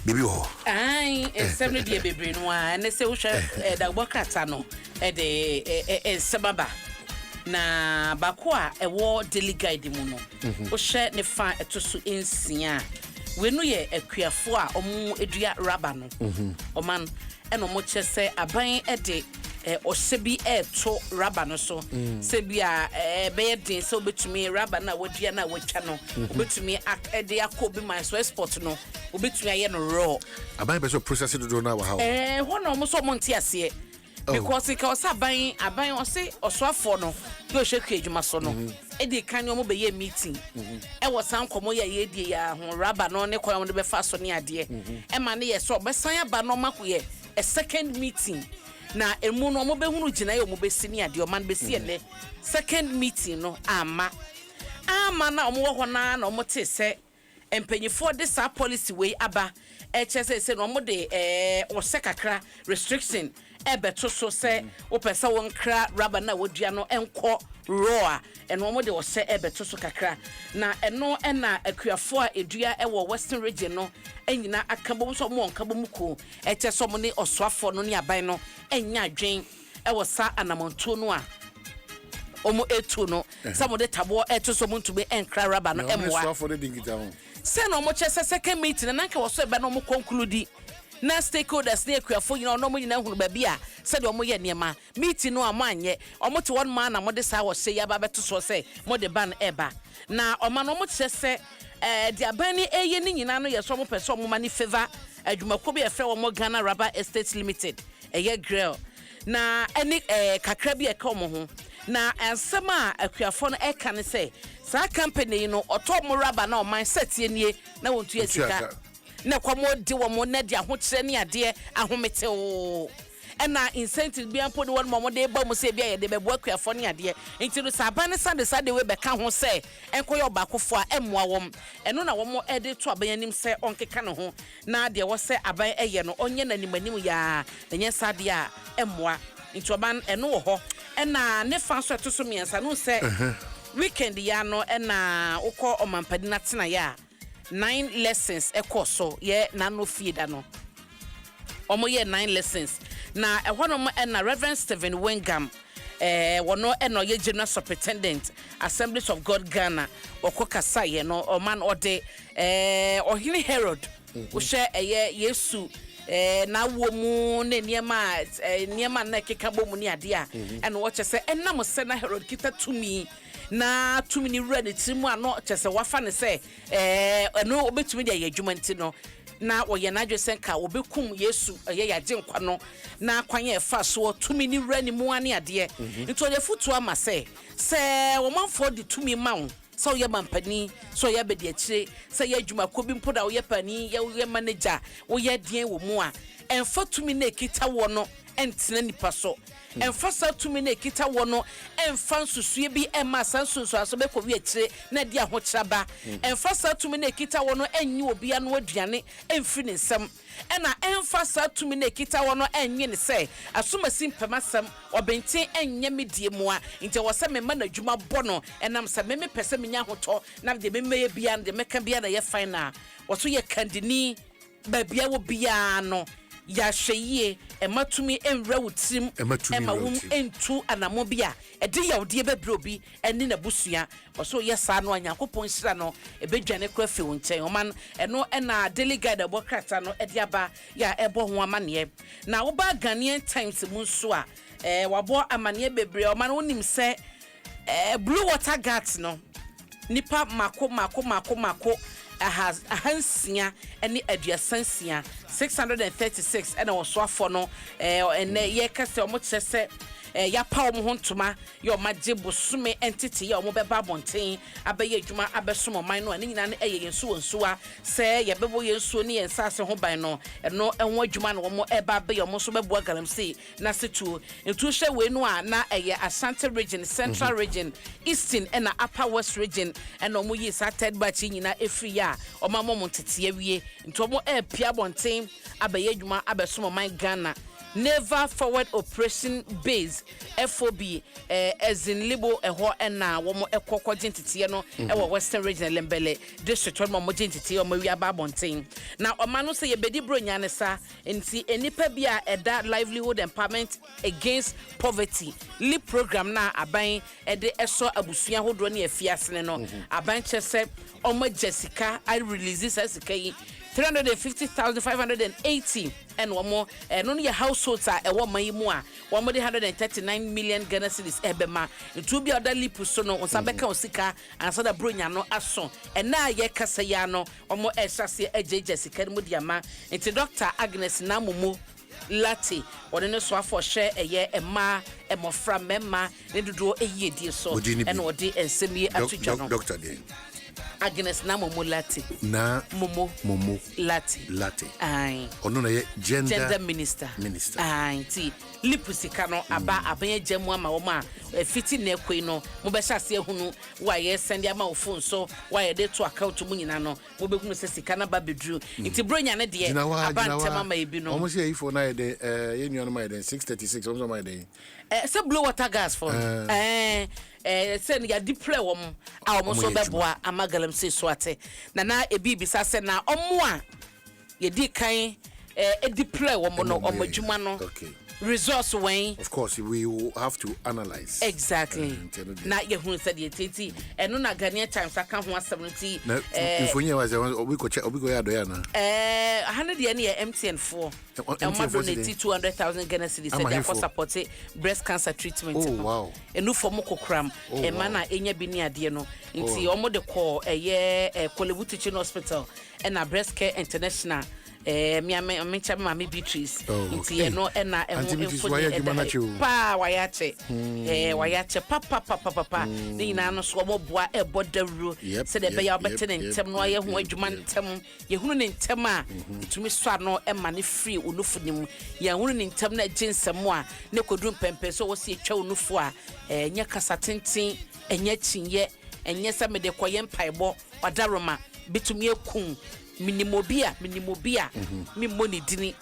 Bibi ho. Nsem no de bebre no a ne se wo hwe da bokrata no de nsebaba na bako a ewo daily guide mu no wo hwe ne fa etoso ensia we no ye akuafo a omo edua raba no oman eno mo chese aban de osebi to raba no so se bia be den se obetumi raba na wadua na watwa no obetumi de akobi man so export no obetumi aye no raw aban be so process do na wa ha hono mo so mo nti ase because ka osa aban ose osoafo no yo hwehwe adwuma so no e dey kan yo mo be ye meeting e wo san komo ye die ya ho raba no ne koyo mo be fa so ne ade e ma ne ye so be san aba no makoye a second meeting na emu no mo be hunu gina ye mo be sini ade o man be sie ne second meeting no ama na omo wo hona na omo te se empanyifo de sa policy way aba e chese se no omo de o se kakra restriction beto so se wo pesa won kra raba na wodua no enko raw eno omo de o se beto so kakra na eno na akuafo a edua wo western region no enyina akabo so mo nkabo muko eche so mo ne osoafo no ne aban no enya adwen wo sa anamonto no a omo etu no some de tabo eto so mo ntube enkra raba no emwa osoafo de dingita ho se no mo chese second meeting na nka wo so no mo conclude na stakeholders na akuafo nyina no mo nyina hunu ba bia se de omo ye niema meeting no amanye omo te one man na mo de sa wo se ya ba beto so se mo de ban eba na oma no mo chese de abani eye ni nyina no ye so mo pese omo mani favor adwumako bi efre wo mo Ghana Rubber Estate Limited eye grill na eni kakra bi eka omo ho na ansema akuafo no eka ne se sa company no otomo rubber na o man setie nie na wontu ya sika na kwamo de wo mo na de ahokire ne ade ahomete o ena incentive bi ampo de won mo de ba mo se bia ye de bebo akuafo ne ade enti no saban sade we be ka ho se enkoye obakofo a emmoa wom eno na wo mo ede to aban anim se onkeka ne ho na de wo se aban eye no onye na animanim ya enye sade a emmoa enti oban eno wo ho ena ne fa so to so miensa no se weekend ya no ena ukọ omampadi na tena ya 9 lessons ekoso ye na no feed no omo ye 9 lessons na ehwono mo ena Reverend Stephen Wengam wono eno ye general superintendent Assemblies of God Ghana okokasa ye no o man ode Ohene Herod wo hye eye Yesu na wo mu ne niema na keka bomu ni ade a eno wo chese enam se na Herod kita tumi na tumi ni ready timu ano chese wafa ne se eno obetumi de adwuma nti no na woye na adwesen ka obekum Yesu ye yaje nkwa no na akwanye efa so tumi ni ready mu ane ade nti oye futu ama se wo manfo de tumi mawo so ye mampani so ye bedi akire se ye adwuma ko bi mpoda wo ye pani ye manager wo ye den wo mu a emfa tumi na ekita wo no entena nipa so emfa sa tumi na ekita wo no emfa nsusue bi emma sansunsu aso be ko wi akire na dia ho kiraba emfa sa tumi na ekita wo no enyi obi anu aduane emfi ne nsam ena emfa sa tumi na ekita wo no enyi ne se asomasi mpamasam obenten enye medie mu a nti wo se me ma na adwuma bɔ no enam se me pese menya hoto na de me meye bia de meka bia na ye final wo so ye kandini ba bia wo bia no ya hweye ematumi enwra wutim emawum entu anamo bia ede yawde bebre obi eni na busua oso yesa no anyakopon hira no ebedwane kra fe wonchen oman eno ena daily guide abokrata no ede aba ya ebo ho amane na wo ba Ghanaian Times mu nso a wabo amane bebre oman wonim se blue water gat no nipa mako ahansia eni aduasansia 636 ena wosoafo no ene ye kase omo chese ya pa omo hontoma ye omaje bosume entity ye omo beba bonten abaye adwuma abesom man no ani nyina ne eye yensu wonsuwa se ye bebo yensu ne yensase ho ban no eno enwo adwuma no omo eba abaye omo so bebo galamsi na setu entu hwe we no a na eye Asante region, Central region, Eastern ena Upper West region ena omo yi sa third batch nyina efri ya omo montete awie entu omo pia bonten abaye adwuma abesom man Ghana Naval Forward Operation Base FOB as in Libo eho na wo mo ekoko gentity no e Western Region Lembele district wo mo gentity o mo wi ababonten na omano say ye bedi bro nya ne sa enti enipa bia eda livelihood empowerment against poverty LIP program na aban ede eso abusua hodo na afiasene no aban chese omo Jessica I release this as kai 350,580 and one more no your households are a woman mu a 139 million Ghana cedis ebema to be other LIP so no osabeka osika and so da bronya no aso and na ye kasa ya no omo esase eje Jessica mu diama enti Dr. Agnes Namumu Lati or no so for share a year a ma a mofra memma ne do a ye dear so and or de and semi Doctor de Agnes Namumu Lati na Momo Lati ai ono na ye gender minister ai ti lipusika no aba aban jamu ama wo ma fiti na ekoi no mo be hyase ehunu wa ye send ama wo phone so wa ye de to account mu nyina no mo be hunu se sika na ba bedru nti bronya ne de aba ntema ma ebi no omo se yi phone na ye de ye nyu no ma ye de 636 omo ma ye de se blue water gas for send ya deploy wo mo a wo so beboa amagalam se so ate na ebi bisa se na omo a ye di kan deploy wo mo no omo dwuma no okay resource when of course we will have to analyze exactly na ye hu said ye titi eno na Ghanaian Times aka ho 70 infonya was obi ko ya do ya na 100 ye na MTN 4 and ma donate 200,000 Ghana cedis said for support breast cancer treatment wow enu for mo kokram e ma na enya bi ni ade no nti omo de call ye Kolebu Teaching Hospital and na Breast Care International me chama me Beatrice nti no na pa wayache wayache papa ni na no so boboa ebodawuro se de be ya obete ne ntem no aye ho adwuma ntem ye hunu ne ntem a tumi so no ma ne free onufu nim ye hunu ne ntem na ginsem a ne kodum pempe so wo se etwa onufu a nya kasa tenten enya chinye enya se me de koye mpaebo wadaroma bitumi ekun minimobia mi money dini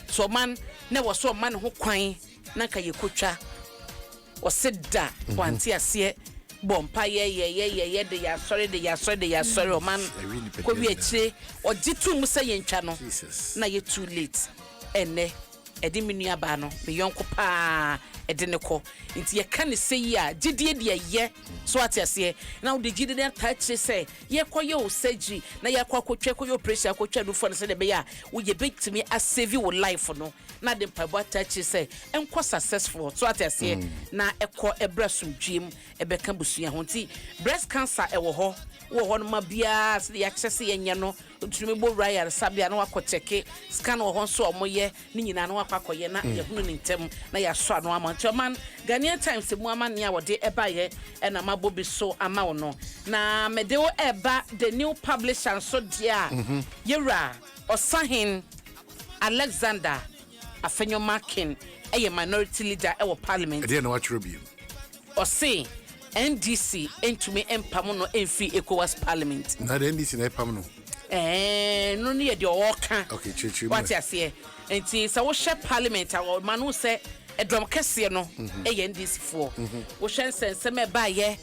so man na wo so man ho kwan na ka yekotwa o sedda wanti ase bompa ye de ya sorry o man ko wi achi o jitu mu se yentwa no na ye too late ene edi menua ba no me yonko pa edi ne ko nti ye ka ne se yi a gidie de ye so atiase na wo de gidie de touch say ye koye o surgery na ye kwakotwa koye operation akotwa do for ne se de be ya wo ye betimi a save wo life no na de pabo touch say enko successful so atiase na ekọ ebrasum dwiem ebeka busua ho nti breast cancer ewo ho wo no ma bia se ya kyese ye nya no tumi bo raya sabia na wakoteke scan wo ho so omoye ni nyina na wakwakoye na ye hunu ni ntem na ya so ano ama man Ghanaian Times mu ama ne a wode eba ye na mabobi so ama wo no na medeo eba the new publisher so dia yera Osahin Alexander Afenyomakin minority leader e wo parliament dia na watchrobium Ose NDC entumi empam no emfi ECOWAS parliament na the NDC na empam no no ne ye de owoka okay chichi what you say enti so wo share parliament a manu say edrom kese no NDC for wo hwen sensem e ba ye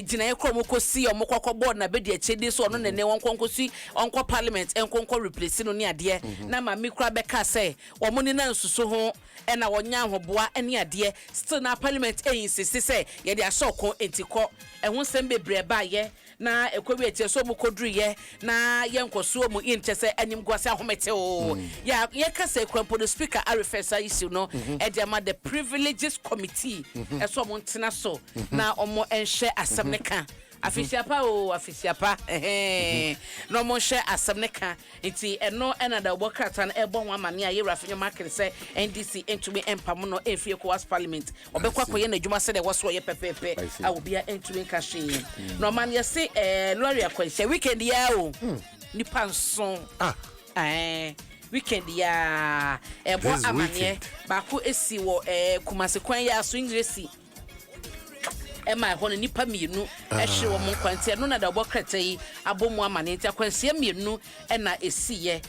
gina ye krom kosi omokokọ board na be de achedi so no ne wonkonkosi onko parliament enkonko replace no ne ade na ma mikra be ka say wo mo ni na nsuso ho e na wonya ahoboa ene ade still na parliament insist say ye de asoko entiko ehun sem bebre ba ye na ekwebi etie so mu kodru ye na ye nkoso mu intese anim gwase ahomete o ya ye kasa ekwampo the speaker arefesa issue no e the privileges committee eso mo ntena so na omo enhye asem ne ka afisiapa no mo hye asem ne ka nti eno ena da obokrata na ebo ho amane aye rafinyo market say NDC entumi empam no efie ECOWAS parliament obekwa koye na dwuma se de woso ye pepepe a obi a entumi ka hye no man ye se lori akwanhye weekend ya o nipa nson weekend ya ebo amane ba ko esi wo Kumasi kwan ya so ingresi ema ho no nipa mienu ehwe wo mo kwantia no na da obokreta yi abomu amane ntia kwansia mienu na esiye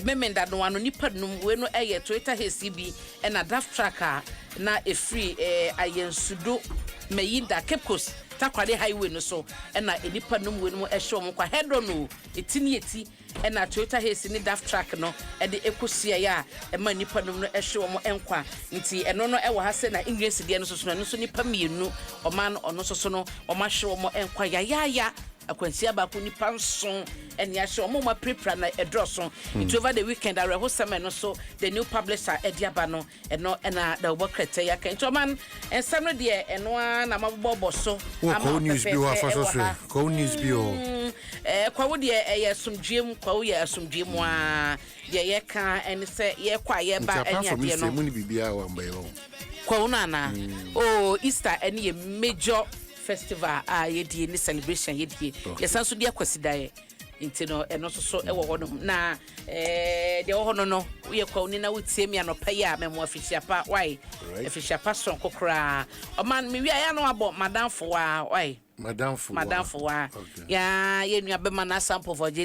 memenda no ano nipa num we no eye Toyota HCB na draft tracker na efree ayensudo meyinda Kepkos takwade highway no so na enipa num we no ehwe wo kwa hedo no etini eti na Toyota HC ni draft track no de ekosia ya ema nipa num no ehwe wo enkwa nti eno no ewo ha se na English de no so no so nipa mienu oman ono so no omahwe wo enkwa ya akwansia ba ko nipa nson ene ya hwe mo prepare na edroso it over the weekend are ho summer no so the new publisher ediaba no eno na da obokrete ya kan toman ensam no de eno na mabobo so ama news bi wa fa so ko news bi o kwa wo de ye somdwem kwa wo ye asomdwem a de ye kan ene se ye kwa ye ba enya de no mu ni bibia wa mba yo kwa wo na oh Easter ene ye major festival yedie ni celebration yedie yesanso dia kwasidae nti no eno so ewo ho no na de ho no ye kwa oni na wutie mi anopa ya memo afishiapa why afishiapa son kokra o man me wi ya no abo madam fo wa why madam fo wa ya ye nua be ma na sample for